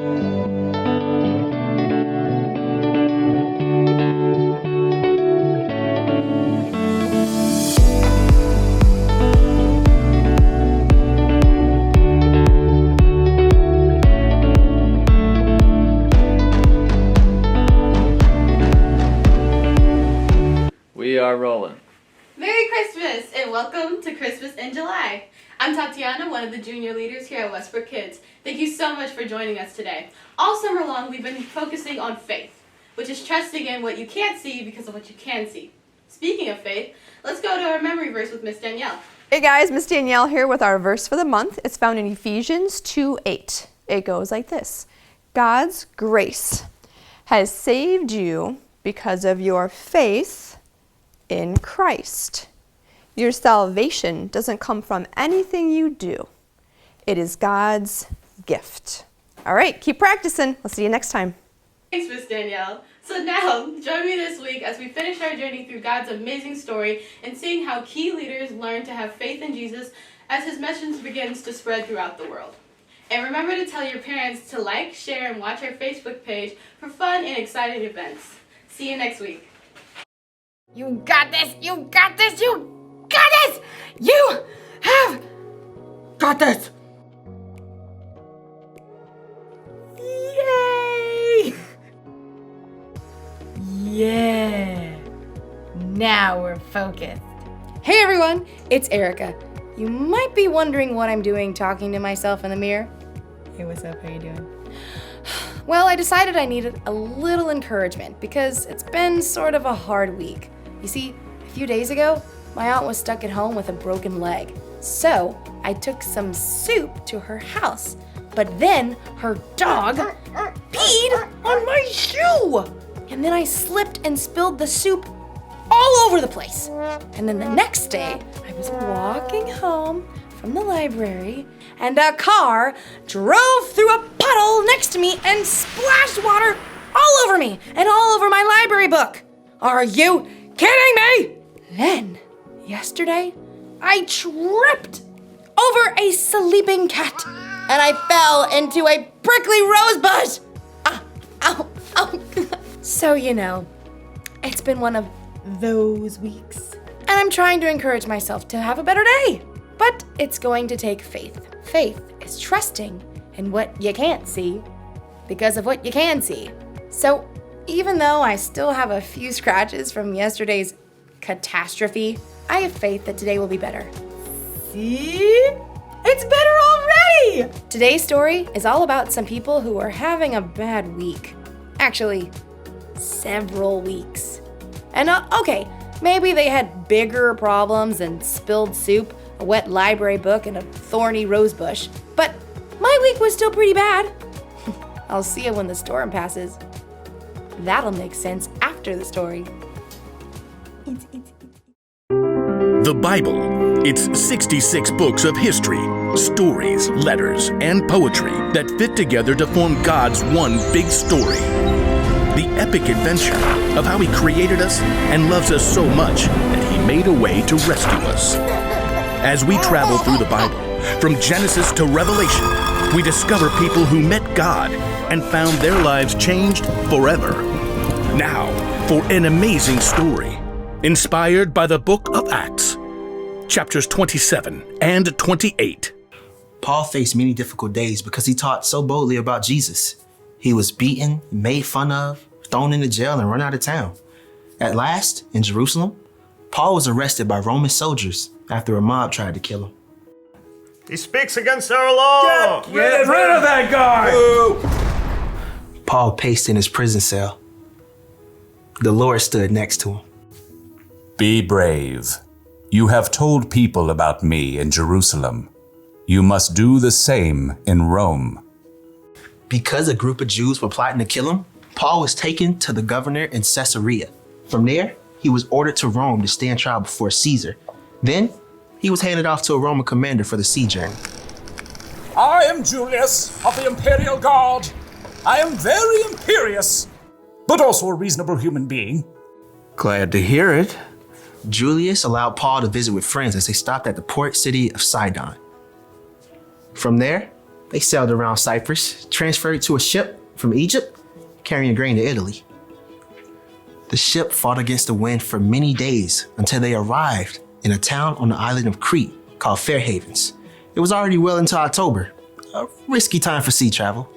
We are rolling. Merry Christmas and welcome to Christmas in July. I'm Tatiana, one of the junior leaders here at Westbrook Kids. Thank you so much for joining us today. All summer long, we've been focusing on faith, which is trusting in what you can't see because of what you can see. Speaking of faith, let's go to our memory verse with Miss Danielle. Hey guys, Miss Danielle here with our verse for the month. It's found in Ephesians 2:8. It goes like this: God's grace has saved you because of your faith in Christ. Your salvation doesn't come from anything you do. It is God's gift. All right, keep practicing. We'll see you next time. Thanks, Miss Danielle. So now, join me this week as we finish our journey through God's amazing story and seeing how key leaders learn to have faith in Jesus as his message begins to spread throughout the world. And remember to tell your parents to like, share, and watch our Facebook page for fun and exciting events. See you next week. You got this! You got this! You got this! You have got this! Yay! Yeah! Now we're focused. Hey everyone, it's Erica. You might be wondering what I'm doing talking to myself in the mirror. Hey, what's up? How you doing? Well, I decided I needed a little encouragement because it's been sort of a hard week. You see, a few days ago, my aunt was stuck at home with a broken leg. So I took some soup to her house, but then her dog peed on my shoe. And then I slipped and spilled the soup all over the place. And then the next day, I was walking home from the library and a car drove through a puddle next to me and splashed water all over me and all over my library book. Are you kidding me? Then, yesterday, I tripped over a sleeping cat and I fell into a prickly rose bush. Ow, ow. So, it's been one of those weeks. And I'm trying to encourage myself to have a better day. But it's going to take faith. Faith is trusting in what you can't see because of what you can see. So, even though I still have a few scratches from yesterday's catastrophe, I have faith that today will be better. See? It's better already! Today's story is all about some people who are having a bad week. Actually, several weeks. And okay, maybe they had bigger problems than spilled soup, a wet library book, and a thorny rose bush. But my week was still pretty bad. I'll see you when the storm passes. That'll make sense after the story. The Bible. It's 66 books of history, stories, letters, and poetry that fit together to form God's one big story. The epic adventure of how He created us and loves us so much that He made a way to rescue us. As we travel through the Bible, from Genesis to Revelation, we discover people who met God and found their lives changed forever. Now, for an amazing story, inspired by the book of Acts, chapters 27 and 28. Paul faced many difficult days because he taught so boldly about Jesus. He was beaten, made fun of, thrown into jail, and run out of town. At last, in Jerusalem, Paul was arrested by Roman soldiers after a mob tried to kill him. He speaks against our law! Get rid of that guy! Paul paced in his prison cell. The Lord stood next to him. Be brave. You have told people about me in Jerusalem. You must do the same in Rome. Because a group of Jews were plotting to kill him, Paul was taken to the governor in Caesarea. From there, he was ordered to Rome to stand trial before Caesar. Then, he was handed off to a Roman commander for the sea journey. I am Julius of the Imperial Guard. I am very imperious, but also a reasonable human being. Glad to hear it. Julius allowed Paul to visit with friends as they stopped at the port city of Sidon. From there, They sailed around Cyprus, transferred to a ship from Egypt, carrying grain to Italy. The ship fought against the wind for many days until they arrived in a town on the island of Crete called Fair Havens. It was already well into October, a risky time for sea travel.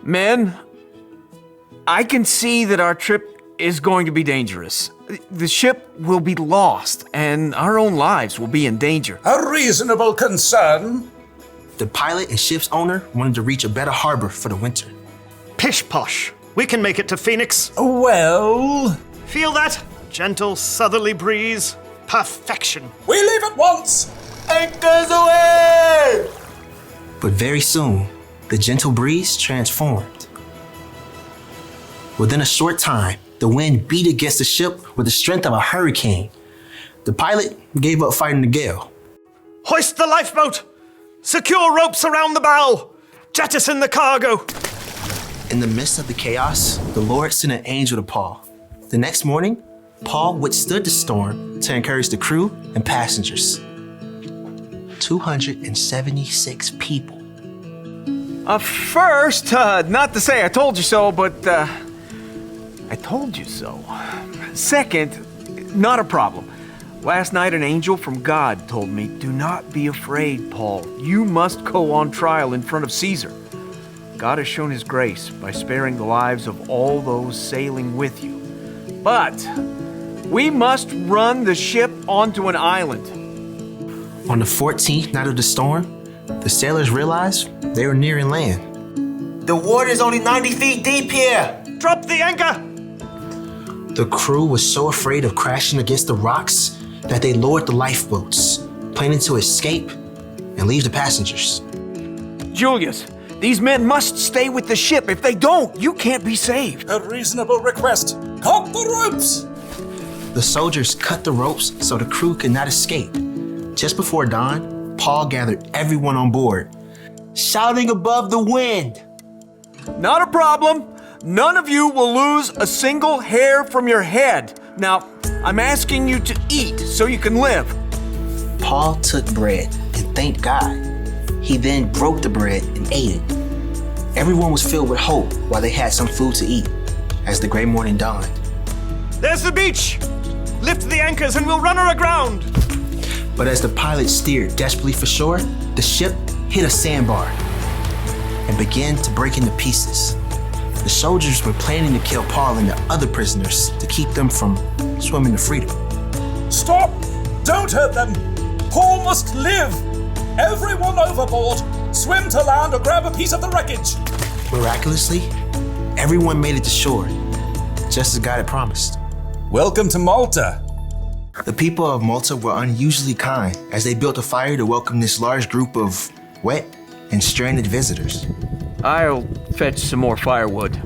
Men, I can see that our trip is going to be dangerous. The ship will be lost, and our own lives will be in danger. A reasonable concern. The pilot and ship's owner wanted to reach a better harbor for the winter. Pish posh. We can make it to Phoenix. Well, Feel that? Gentle southerly breeze. Perfection. we leave at once. Anchors away! But very soon, the gentle breeze transformed. Within a short time, the wind beat against the ship with the strength of a hurricane. The pilot gave up fighting the gale. Hoist the lifeboat. Secure ropes around the bow. Jettison the cargo. In the midst of the chaos, the Lord sent an angel to Paul. The next morning, Paul withstood the storm to encourage the crew and passengers. 276 people. First, not to say I told you so, but I told you so. Second, not a problem. Last night an angel from God told me, "Do not be afraid, Paul. You must go on trial in front of Caesar. God has shown his grace by sparing the lives of all those sailing with you. But we must run the ship onto an island." On the 14th night of the storm, the sailors realized they were nearing land. The water's only 90 feet deep here. Drop the anchor. The crew was so afraid of crashing against the rocks that they lowered the lifeboats, planning to escape and leave the passengers. Julius, these men must stay with the ship. If they don't, you can't be saved. A reasonable request. Cut the ropes. The soldiers cut the ropes so the crew could not escape. Just before dawn, Paul gathered everyone on board, shouting above the wind. Not a problem. None of you will lose a single hair from your head. Now, I'm asking you to eat so you can live. Paul took bread and thanked God. He then broke the bread and ate it. Everyone was filled with hope while they had some food to eat as the gray morning dawned. There's the beach. Lift the anchors and we'll run her aground. But as the pilot steered desperately for shore, the ship hit a sandbar and began to break into pieces. The soldiers were planning to kill Paul and the other prisoners to keep them from swimming to freedom. Stop! Don't hurt them. Paul must live. Everyone overboard. Swim to land or grab a piece of the wreckage. Miraculously, everyone made it to shore, just as God had promised. Welcome to Malta. The people of Malta were unusually kind as they built a fire to welcome this large group of wet and stranded visitors. I'll fetch some more firewood.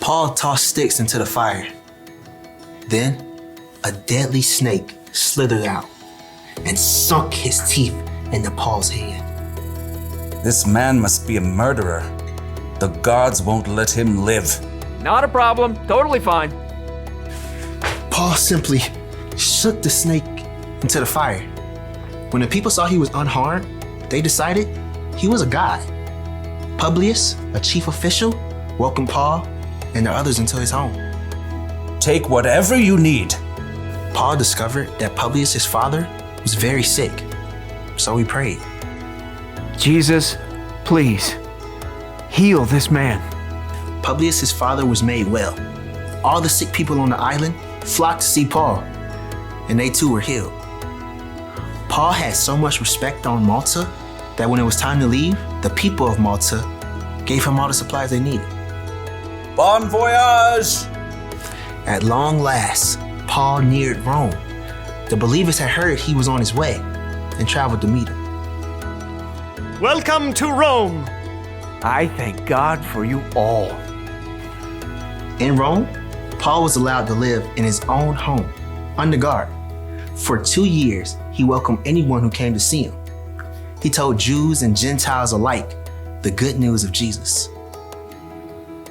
Paul tossed sticks into the fire. Then, a deadly snake slithered out and sunk his teeth into Paul's hand. This man must be a murderer. The gods won't let him live. Not a problem. Totally fine. Paul simply shook the snake into the fire. When the people saw he was unharmed, they decided he was a god. Publius, a chief official, welcomed Paul and the others into his home. Take whatever you need. Paul discovered that Publius' father was very sick, so he prayed. Jesus, please, heal this man. Publius' father was made well. All the sick people on the island flocked to see Paul, and they too were healed. Paul had so much respect on Malta that when it was time to leave, the people of Malta gave him all the supplies they needed. Bon voyage! At long last, Paul neared Rome. The believers had heard he was on his way and traveled to meet him. Welcome to Rome. I thank God for you all. In Rome, Paul was allowed to live in his own home, under guard. For 2 years, he welcomed anyone who came to see him. He told Jews and Gentiles alike the good news of Jesus,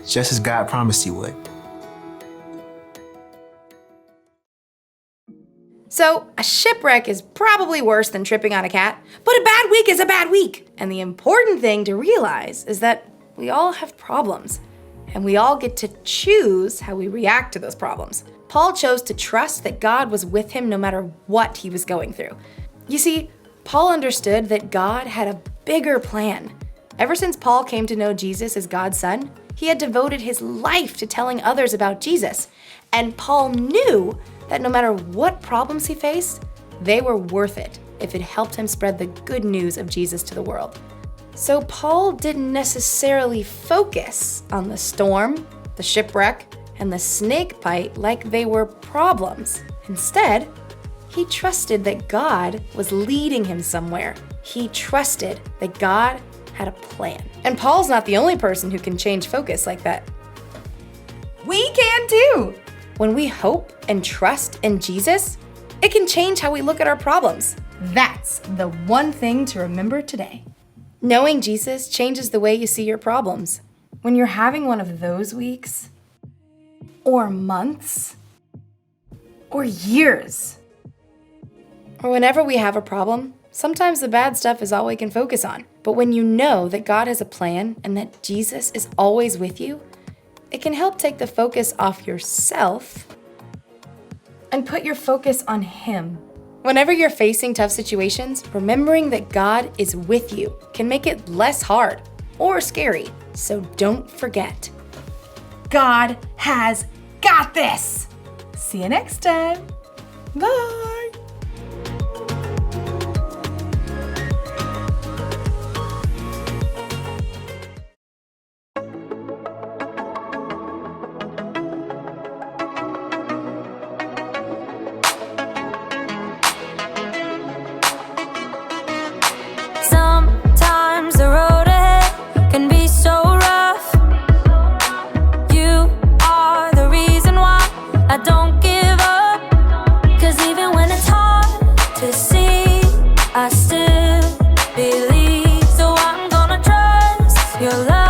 just as God promised he would. So a shipwreck is probably worse than tripping on a cat, but a bad week is a bad week. And the important thing to realize is that we all have problems, and we all get to choose how we react to those problems. Paul chose to trust that God was with him no matter what he was going through. You see, Paul understood that God had a bigger plan. Ever since Paul came to know Jesus as God's son, he had devoted his life to telling others about Jesus. And Paul knew that no matter what problems he faced, they were worth it if it helped him spread the good news of Jesus to the world. So Paul didn't necessarily focus on the storm, the shipwreck, and the snake bite like they were problems. Instead, he trusted that God was leading him somewhere. He trusted that God had a plan. And Paul's not the only person who can change focus like that. We can too! When we hope and trust in Jesus, it can change how we look at our problems. That's the one thing to remember today. Knowing Jesus changes the way you see your problems. When you're having one of those weeks, or months, or years, or whenever we have a problem, sometimes the bad stuff is all we can focus on. But when you know that God has a plan and that Jesus is always with you, it can help take the focus off yourself and put your focus on Him. Whenever you're facing tough situations, remembering that God is with you can make it less hard or scary. So don't forget, God has got this. See you next time. Bye. Sometimes the road ahead can be so rough. You are the reason why I don't give up. 'Cause even when it's hard to see, I still believe. So I'm gonna trust your love.